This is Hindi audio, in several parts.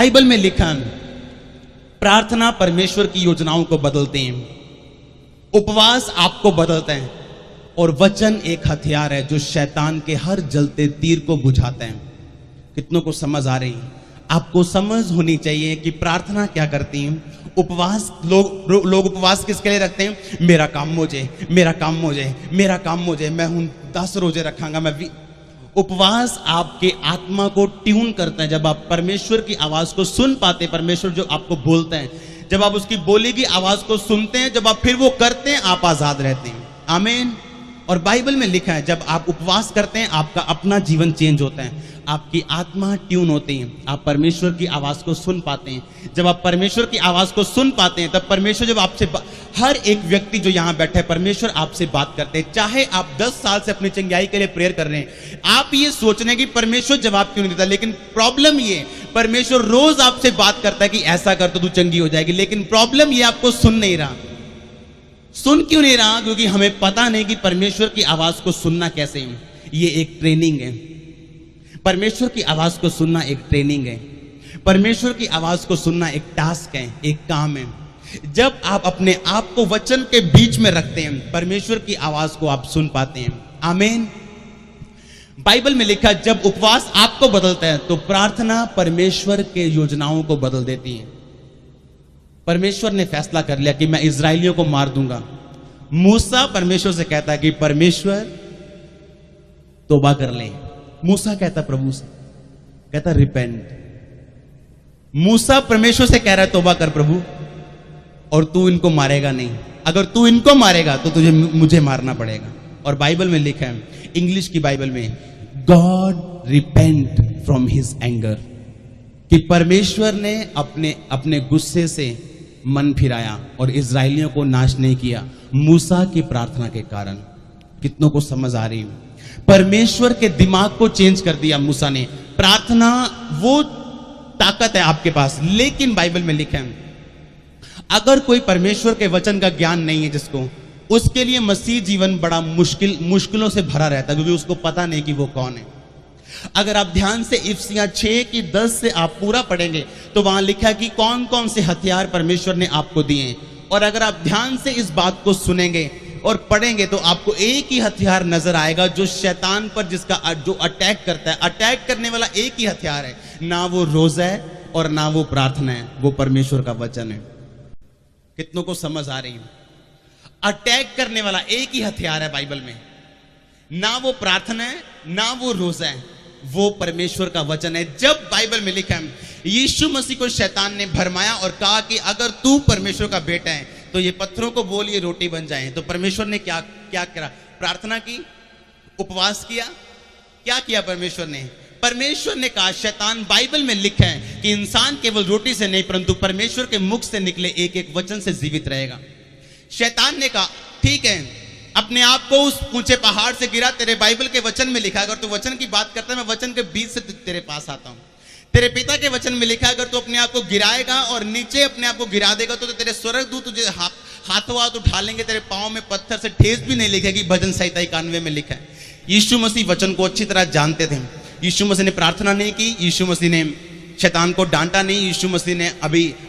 बाइबल में लिखा है, प्रार्थना परमेश्वर की योजनाओं को बदलते हैं, उपवास आपको बदलते हैं, और वचन एक हथियार है जो शैतान के हर जलते तीर को बुझाते हैं। कितनों को समझ आ रही है? आपको समझ होनी चाहिए कि प्रार्थना क्या करती है। उपवास लोग उपवास किसके लिए रखते हैं? मेरा काम हो जाए, मेरा काम हो जाए, मेरा काम हो जाए, मैं हूं 10 रोजे रखांगा मैं। उपवास आपके आत्मा को ट्यून करता है। जब आप परमेश्वर की आवाज को सुन पाते, परमेश्वर जो आपको बोलते हैं, जब आप उसकी बोली की आवाज को सुनते हैं, जब आप फिर वो करते हैं, आप आजाद रहते हैं। आमीन। और बाइबल में लिखा है, जब आप उपवास करते हैं, आपका अपना जीवन चेंज होता है, आपकी आत्मा ट्यून होती है, आप परमेश्वर की आवाज को सुन पाते हैं। जब आप परमेश्वर की आवाज को सुन पाते हैं, तब परमेश्वर जब आपसे, हर एक व्यक्ति जो यहां बैठा है, परमेश्वर आपसे बात करते हैं। चाहे आप 10 साल से अपनी चंगाई के लिए प्रेयर कर रहे हैं, आप ये सोच रहे हैं कि परमेश्वर जवाब क्यों नहीं देता, लेकिन प्रॉब्लम ये, परमेश्वर रोज आपसे बात करता है कि ऐसा कर तो तू चंगी हो जाएगी, लेकिन प्रॉब्लम ये आपको सुन नहीं रहा। सुन क्यों नहीं रहा? क्योंकि हमें पता नहीं कि परमेश्वर की आवाज को सुनना कैसे है। ये एक ट्रेनिंग है। परमेश्वर की आवाज को सुनना एक ट्रेनिंग है। परमेश्वर की आवाज को सुनना एक टास्क है, एक काम है। जब आप अपने आप को वचन के बीच में रखते हैं, परमेश्वर की आवाज को आप सुन पाते हैं। आमीन। बाइबल में लिखा, जब उपवास आपको बदलता है, तो प्रार्थना परमेश्वर के योजनाओं को बदल देती है। परमेश्वर ने फैसला कर लिया कि मैं इजराइलियों को मार दूंगा। मूसा परमेश्वर से कहता है कि परमेश्वर तौबा कर ले। मूसा कहता प्रभु से, कहता रिपेंट। मूसा परमेश्वर से कह रहा है तौबा कर प्रभु, और तू इनको मारेगा नहीं। अगर तू इनको मारेगा तो तुझे मुझे मारना पड़ेगा। और बाइबल में लिखा है, इंग्लिश की बाइबल में, God repent from his anger, कि परमेश्वर ने अपने गुस्से से मन फिराया और इजराइलियों को नाश नहीं किया, मूसा की प्रार्थना के कारण। कितनों को समझ आ रही है? परमेश्वर के दिमाग को चेंज कर दिया मूसा ने। प्रार्थना वो ताकत है आपके पास। लेकिन बाइबल में लिखा है, अगर कोई परमेश्वर के वचन का ज्ञान नहीं है जिसको, उसके लिए मसीह जीवन बड़ा मुश्किलों से भरा रहता है, क्योंकि उसको पता नहीं कि वो कौन है। अगर आप ध्यान से इफिसियां 6 की 10 से आप पूरा पढ़ेंगे, तो वहां लिखा है कि कौन कौन से हथियार परमेश्वर ने आपको दिए हैं। और अगर आप ध्यान से इस बात को सुनेंगे और पढ़ेंगे, तो आपको एक ही हथियार नजर आएगा जो शैतान पर, जिसका जो अटैक करता है। अटैक करने वाला एक ही हथियार है, ना वो रोजा है और ना वो प्रार्थना है, वो परमेश्वर का वचन है। कितनों को समझ आ रही है? अटैक करने वाला एक ही हथियार है बाइबल में, ना वो प्रार्थना है, ना वो रोजा है, वो परमेश्वर का वचन है। जब बाइबल में लिखा है, यीशु मसीह को शैतान ने भरमाया और कहा कि अगर तू परमेश्वर का बेटा है तो ये पत्थरों को बोल ये रोटी बन जाए, तो परमेश्वर ने क्या करा? प्रार्थना की, उपवास किया। क्या किया परमेश्वर ने? परमेश्वर ने कहा, शैतान, बाइबल में लिखा है कि इंसान केवल रोटी से नहीं परंतु परमेश्वर के मुख से निकले एक एक वचन से जीवित रहेगा। शैतान ने कहा, ठीक है, अपने आप को उस ऊंचे पहाड़ से गिरा, तेरे बाइबल के वचन में लिखा, अगर तू वचन की बात करता है, मैं वचन के बीच से तेरे पास आता हूं। तेरे पिता के वचन में लिखा, अगर तू अपने आप को गिराएगा और नीचे अपने आप को गिरा देगा, तो तेरे स्वर्गदूत तुझे हाथों हाथ उठा लेंगे, तेरे पांव में पत्थर से ठेस भी नहीं लिखेगी। भजन संहिता 91 में लिखा है। यीशु मसीह वचन को अच्छी तरह जानते थे। यीशु मसीह ने प्रार्थना नहीं की, यीशु मसीह ने शैतान को डांटा नहीं, यीशु मसीह ने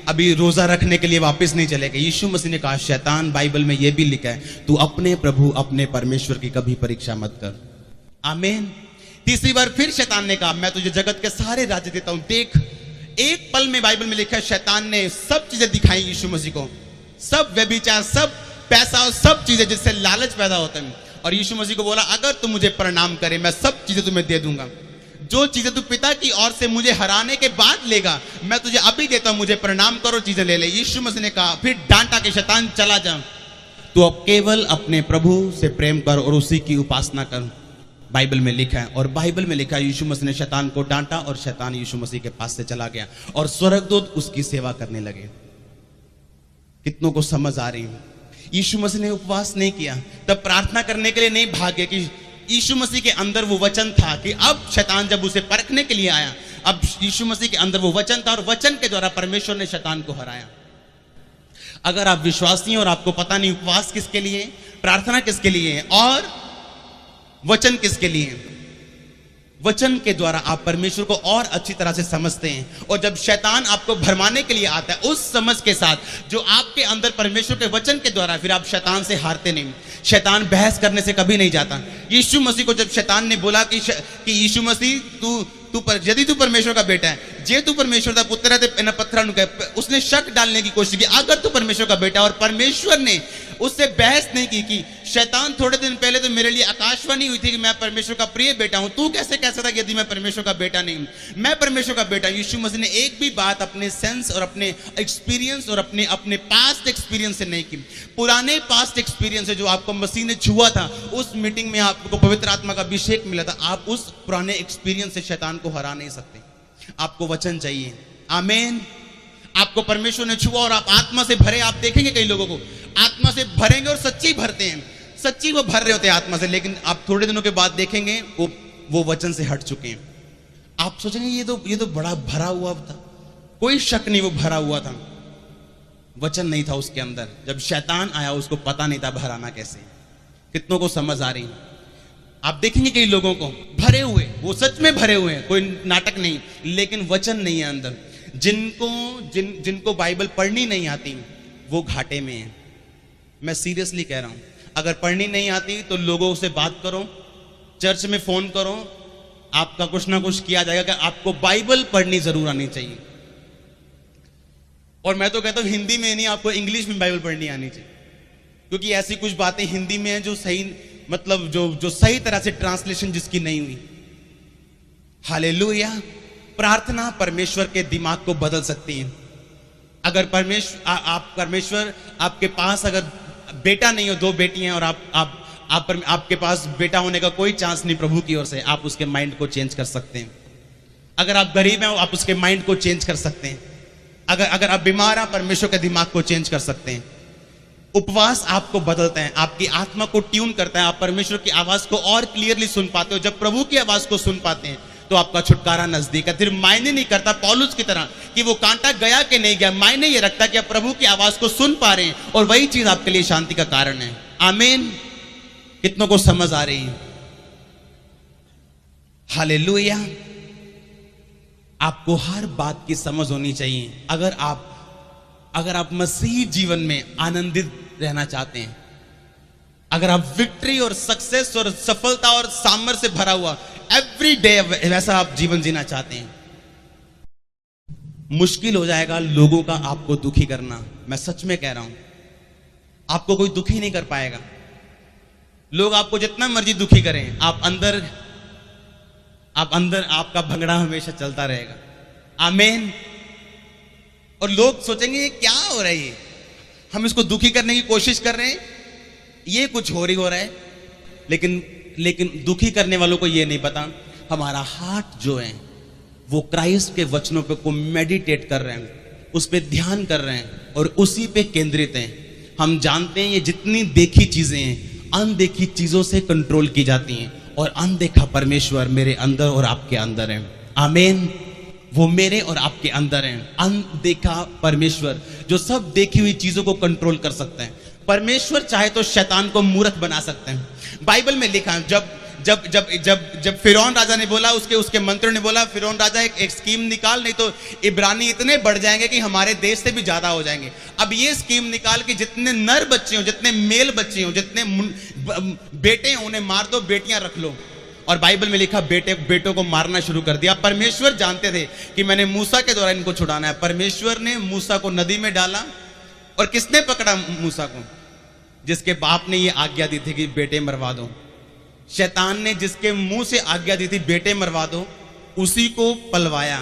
अभी रोजा रखने के लिए वापस नहीं चले गए। यीशु मसीह ने कहा, शैतान, बाइबल में यह भी लिखा है, तू अपने प्रभु अपने परमेश्वर की कभी परीक्षा मत कर। आमीन। तीसरी बार फिर शैतान ने कहा, मैं तुझे जगत के सारे राज्य देता हूं, देख। एक पल में बाइबल में लिखा है, शैतान ने सब चीजें दिखाई यीशु मसीह को, सब व्यभिचार, सब पैसा और सब चीजें जिससे लालच पैदा होता है। और यीशु मसीह को बोला, अगर तू मुझे प्रणाम करे, मैं सब चीजें तुम्हें दे दूंगा। जो चीजें तू पिता की ओर से मुझे हराने के बाद लेगा, मैं तुझे अभी देता हूं, मुझे प्रणाम करो, चीजें ले ले। यीशु मसीह ने कहा, फिर डांटा के, शैतान चला जा, तू अब केवल अपने प्रभु से प्रेम कर और उसी की उपासना कर। बाइबल में लिखा है। और बाइबल में लिखा है, यीशु मसीह ने शैतान को डांटा और शैतान यीशु मसीह के पास से चला गया और स्वर्गदूत उसकी सेवा करने लगे। कितनों को समझ आ रही है? यीशु मसीह ने उपवास नहीं किया, तब प्रार्थना करने के लिए नहीं भागे, कि यीशु मसीह के अंदर वो वचन था कि अब शैतान जब उसे परखने के लिए आया, अब यीशु मसीह के अंदर वो वचन था और वचन के द्वारा परमेश्वर ने शैतान को हराया। अगर आप विश्वासी हैं और आपको पता नहीं उपवास किसके लिए, प्रार्थना किसके लिए और वचन किसके लिए, वचन के द्वारा आप परमेश्वर को और अच्छी तरह से समझते हैं। और जब शैतान आपको भरमाने के लिए आता है उस समझ के साथ जो आपके अंदर परमेश्वर के वचन के द्वारा, फिर आप शैतान से हारते नहीं। शैतान बहस करने से कभी नहीं जाता। यीशु मसीह को जब शैतान ने बोला कि यीशु मसीह यदि तू परमेश्वर का बेटा है, जे तू परमेश्वर का पुत्र है तो पत्थर नु कहे, उसने शक डालने की कोशिश की अगर तू परमेश्वर का बेटा, और परमेश्वर ने उससे बहस नहीं की शैतान थोड़े दिन पहले तो मेरे लिए आकाशवाणी हुई थी कि मैं परमेश्वर का प्रिय बेटा हूं, तू कैसे कह सकता यदि मैं परमेश्वर का बेटा नहीं हूं? मैं परमेश्वर का बेटा। यीशु मसीह ने एक भी बात अपने सेंस और अपने एक्सपीरियंस और अपने पास्ट एक्सपीरियंस से नहीं की। पुराने पास्ट एक्सपीरियंस से जो आपको मसीह ने छुआ था, उस मीटिंग में आपको पवित्र आत्मा का अभिषेक मिला था, आप उस पुराने एक्सपीरियंस से शैतान को हरा नहीं सकते। आपको वचन चाहिए। आमीन। आपको परमेश्वर ने छुआ और आप आत्मा से भरे। आप देखेंगे कई लोगों को आत्मा से भरेंगे और सच्ची भरते हैं, सच्ची वो भर रहे होते हैं आत्मा से, लेकिन आप थोड़े दिनों के बाद देखेंगे वो वचन से हट चुके हैं। आप सोचेंगे ये तो बड़ा भरा हुआ था। कोई शक नहीं, वो भरा हुआ था, वचन नहीं था उसके अंदर। जब शैतान आया उसको पता नहीं था भराना कैसे। कितनों को समझ आ रही? आप देखेंगे कई लोगों को भरे हुए, वो सच में भरे हुए हैं, कोई नाटक नहीं, लेकिन वचन नहीं है अंदर। जिनको बाइबल पढ़नी नहीं आती वो घाटे में है। मैं सीरियसली कह रहा हूं। अगर पढ़नी नहीं आती तो लोगों से बात करो, चर्च में फोन करो, आपका कुछ ना कुछ किया जाएगा कि आपको बाइबल पढ़नी जरूर आनी चाहिए। और मैं तो कहता हूं हिंदी में नहीं, आपको इंग्लिश में बाइबल पढ़नी आनी चाहिए, क्योंकि ऐसी कुछ बातें हिंदी में हैं जो सही, मतलब जो सही तरह से ट्रांसलेशन जिसकी नहीं हुई। हालेलुया। प्रार्थना परमेश्वर के दिमाग को बदल सकती है। अगर परमेश्वर आपके पास अगर बेटा नहीं हो, 2 बेटी हैं और आपके पास बेटा होने का कोई चांस नहीं प्रभु की ओर से, आप उसके माइंड को चेंज कर सकते हैं। अगर आप गरीब हैं आप उसके माइंड को चेंज कर सकते हैं। अगर आप बीमार हैं परमेश्वर के दिमाग को चेंज कर सकते हैं। उपवास आपको बदलता है, आपकी आत्मा को ट्यून करता है। आप परमेश्वर की आवाज को और क्लियरली सुन पाते हो। जब प्रभु की आवाज को सुन पाते हैं तो आपका छुटकारा नजदीक है। फिर मायने नहीं करता पौलुस की तरह कि वो कांटा गया कि नहीं गया, मायने ये रखता कि आप प्रभु की आवाज को सुन पा रहे हैं और वही चीज आपके लिए शांति का कारण है। आमीन। कितनों को समझ आ रही है? हालेलुया। आपको हर बात की समझ होनी चाहिए। अगर आप मसीह जीवन में आनंदित रहना चाहते हैं, अगर आप विक्ट्री और सक्सेस और सफलता और सामर्थ्य से भरा हुआ एवरी डे वैसा आप जीवन जीना चाहते हैं, मुश्किल हो जाएगा लोगों का आपको दुखी करना। मैं सच में कह रहा हूं, आपको कोई दुखी नहीं कर पाएगा। लोग आपको जितना मर्जी दुखी करें, आप अंदर आपका भंगड़ा हमेशा चलता रहेगा। आमीन। और लोग सोचेंगे ये क्या हो रहा है, हम इसको दुखी करने की कोशिश कर रहे हैं, ये कुछ हो रहा है। लेकिन दुखी करने वालों को ये नहीं पता हमारा हार्ट जो है वो क्राइस्ट के वचनों पे को मेडिटेट कर रहे हैं, उस पे ध्यान कर रहे हैं और उसी पे केंद्रित हैं। हम जानते हैं ये जितनी देखी चीजें हैं अनदेखी चीजों से कंट्रोल की जाती हैं, और अनदेखा परमेश्वर मेरे अंदर और आपके अंदर है। आमीन। वो मेरे और आपके अंदर है। अनदेखा परमेश्वर जो सब देखी हुई चीजों को कंट्रोल कर सकते हैं। परमेश्वर चाहे तो शैतान को मूर्ख बना सकते हैं। बाइबल में लिखा है जब फिरौन राजा ने बोला, उसके मंत्रियों ने बोला फिरौन राजा एक स्कीम निकाल, नहीं तो इब्रानी इतने बढ़ जाएंगे कि हमारे देश से भी ज्यादा हो जाएंगे। अब ये स्कीम निकाल के जितने नर बच्चे हो, जितने मेल बच्चे हो, जितने बेटे हैं उन्हें मार दो, बेटियां रख लो। और बाइबल में लिखा बेटों को मारना शुरू कर दिया। परमेश्वर जानते थे कि मैंने मूसा के द्वारा इनको छुड़ाना है। परमेश्वर ने मूसा को नदी में डाला, और किसने पकड़ा मूसा को? जिसके बाप ने ये आज्ञा दी थी कि बेटे मरवा दो। शैतान ने जिसके मुंह से आज्ञा दी थी बेटे मरवा दो, उसी को पलवाया।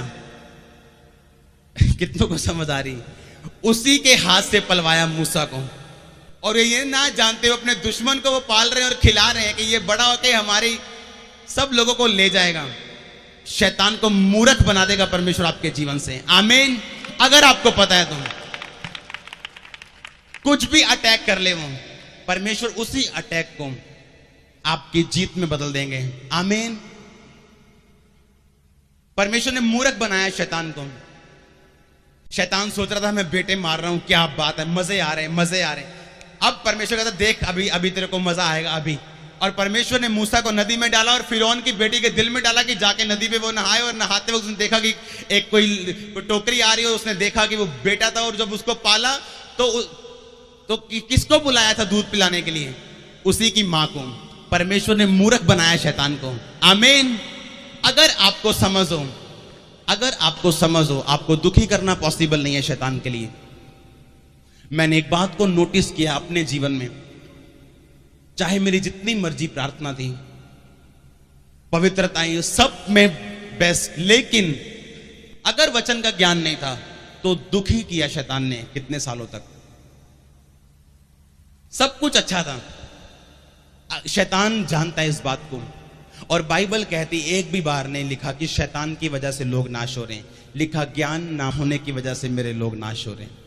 कितनों को समझ आ रही? उसी के हाथ से पलवाया मूसा को। और ये ना जानते हो अपने दुश्मन को वो पाल रहे हैं और खिला रहे हैं कि ये बड़ा होकर हमारी सब लोगों को ले जाएगा। शैतान को मूर्ख बना देगा परमेश्वर आपके जीवन से। आमीन। अगर आपको पता है तो कुछ भी अटैक कर ले वो, परमेश्वर उसी अटैक को आपकी जीत में बदल देंगे। आमीन। परमेश्वर ने मूर्ख बनाया शैतान को। शैतान सोच रहा था मैं बेटे मार रहा हूं, क्या बात है, मजे आ रहे हैं। अब परमेश्वर कहता देख अभी तेरे को मजा आएगा। और परमेश्वर ने मूसा को नदी में डाला और फिरौन की बेटी के दिल में डाला कि जाके नदी पे वो नहाए। और नहाते वक्त उसने देखा कि एक कोई टोकरी आ रही है, उसने देखा कि वो बेटा था। और जब उसको पाला तो किसको बुलाया था दूध पिलाने के लिए? उसी की मां को। परमेश्वर ने मूर्ख बनाया शैतान को। आमीन। अगर आपको समझ हो, आपको दुखी करना पॉसिबल नहीं है शैतान के लिए। मैंने एक बात को नोटिस किया अपने जीवन में, चाहे मेरी जितनी मर्जी प्रार्थना थी, पवित्रताएं, सब में बेस्ट, लेकिन अगर वचन का ज्ञान नहीं था तो दुखी किया शैतान ने कितने सालों तक। सब कुछ अच्छा था, शैतान जानता है इस बात को। और बाइबल कहती एक भी बार नहीं लिखा कि शैतान की वजह से लोग नाश हो रहे हैं, लिखा ज्ञान ना होने की वजह से मेरे लोग नाश हो रहे हैं।